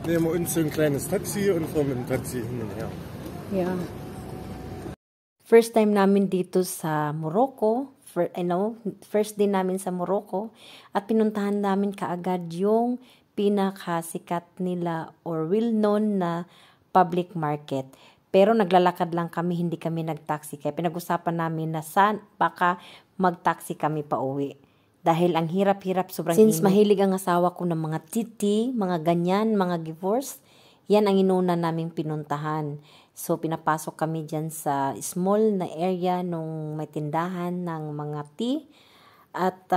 nehmen wir uns so ein kleines Taxi und fahren mit dem Taxi hin und her. Yeah. First time namin dito sa Morocco. First day namin sa Morocco. At pinuntahan namin kaagad yung pinakasikat nila or well-known na public market. Pero naglalakad lang kami, hindi kami nag-taxi. Kaya pinag-usapan namin na baka mag-taxi kami pa uwi. Dahil ang hirap-hirap, sobrang Since mahilig ang asawa ko ng mga titi, mga ganyan, mga divorce, yan ang inuna naming pinuntahan. So, pinapasok kami dyan sa small na area nung may tindahan ng mga tea. At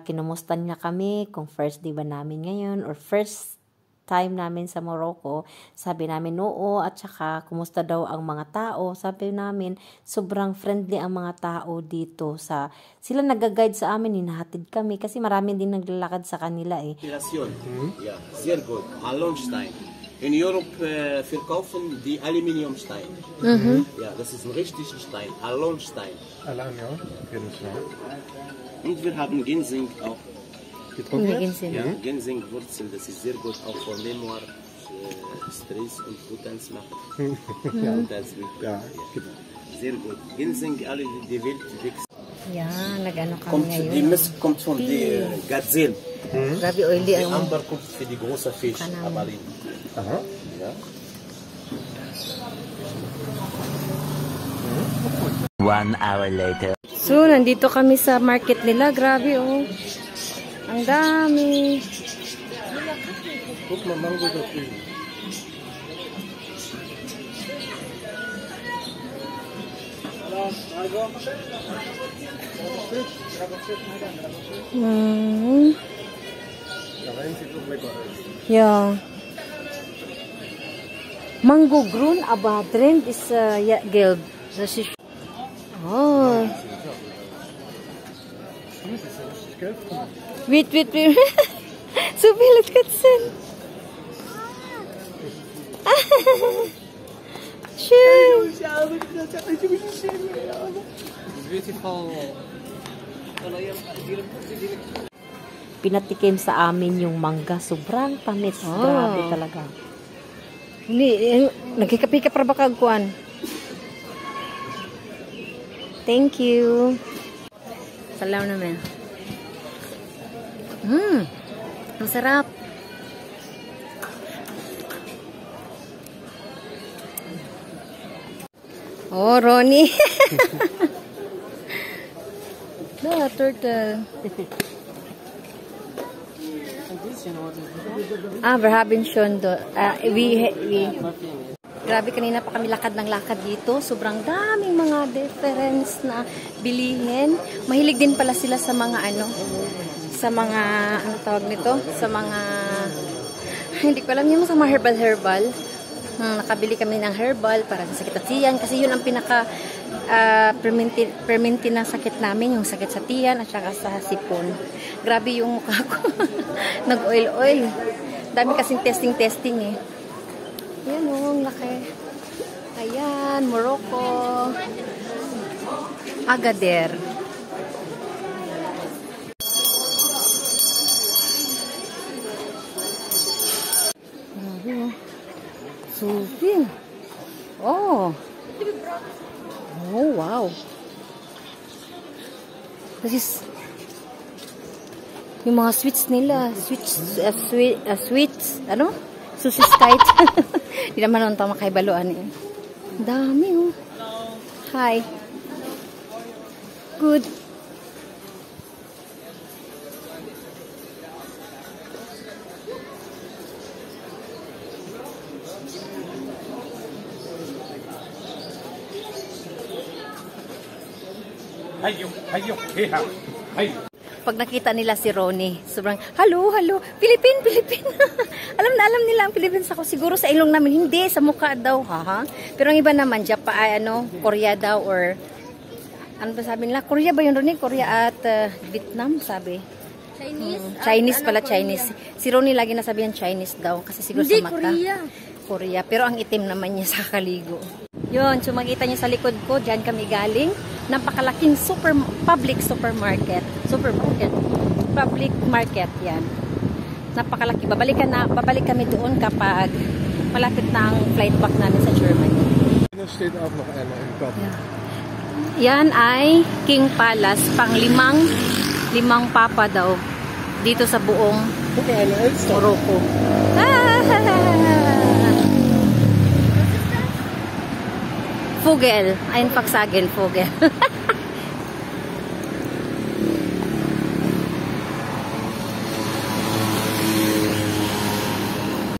kinumusta niya kami kung first day ba namin ngayon or first time namin sa Morocco. Sabi namin oo, at saka kumusta daw ang mga tao. Sabi namin sobrang friendly ang mga tao dito. Sila nag-guide sa amin, hinahatid kami kasi marami din naglalakad sa kanila eh. Ja, sehr gut. An Lunchstein. In Europe verkaufen die Aluminiumstein. Ja, das ist ein richtiger Stein, Alonstein. Allein, ja, kenn ich, ja. Und wir haben Ginseng auch. Ginseng. Ja, Ginsengwurzel, das ist sehr gut auch für Memoir, Stress und Potenz machen. Ja, das wird, ja, sehr gut. Ginseng, alle die Welt wächst. Ja, nag-ano kami ngayon. Die Mist kommt von der Gazelle. Grabe oily Die ang Amber kommt für die große Fisch, Amalin. Aha. Ja. One hour later. So, nandito kami sa market nila. Grabe, oh. Ang dami. Guck mal, Mango da drüben. Ja. Mango grün, aber drin ist ja, gelb. Das ist oh. Wait. So viel Katzen. Schön. Pinatikim sa amin yung mangga. Sobrang tamis. Grabe talaga. Hindi, nagkikapi ka para baka agkuhan. Thank you. Salaw naman. Ang sarap. Oh, Ronnie. No, turtle. Wir haben schon Grabe, kanina pa kami lakad ng lakad dito. Sobrang daming mga difference na bilihin. Mahilig din pala sila sa mga ano tawag nito? Sa mga, hindi ko alam yung sa mga herbal. Nakabili kami ng herbal para sa sakit sa tiyan. Kasi yun ang pinaka permanente na sakit namin. Yung sakit sa tiyan at saka sa sipon. Grabe yung mukha ko. Nag-oil-oil. Dami kasing testing eh. Ayan o, ang laki. Ayan, Morocco. Agadir. Sufin. Oh, wow. This is yung mga sweets nila. Sweets. Ano? Susis kite. Hindi naman nung tama kay baluan eh. Dami oh. Hi. Good. Hayo. Pag nakita nila si Ronnie, sobrang, hello, Philippine. alam nila ang Philippines ako. Siguro sa ilong namin, hindi, sa mukha daw, ha? Pero ang iba naman, Japan, Korea daw, or, ano ba sabi nila? Korea ba yun, Ronnie? Korea at Vietnam, sabi. Chinese pala, Chinese. Si Ronnie lagi nasabihan Chinese daw, kasi siguro sa mata. Korea. Pero ang itim naman niya sa kaligo. Yun, so makita niyo sa likod ko, dyan kami galing. Napakalaking public market, yan. Napakalaki. Babalik kami doon kapag malapit na ang flight back namin sa Germany. Er steht auch noch einer im Kopf. Yeah. Yan ay King Palace, pang limang papa daw dito sa buong Guck mal, eine Elster. Morocco. Vogel, ein Paksagen Vogel.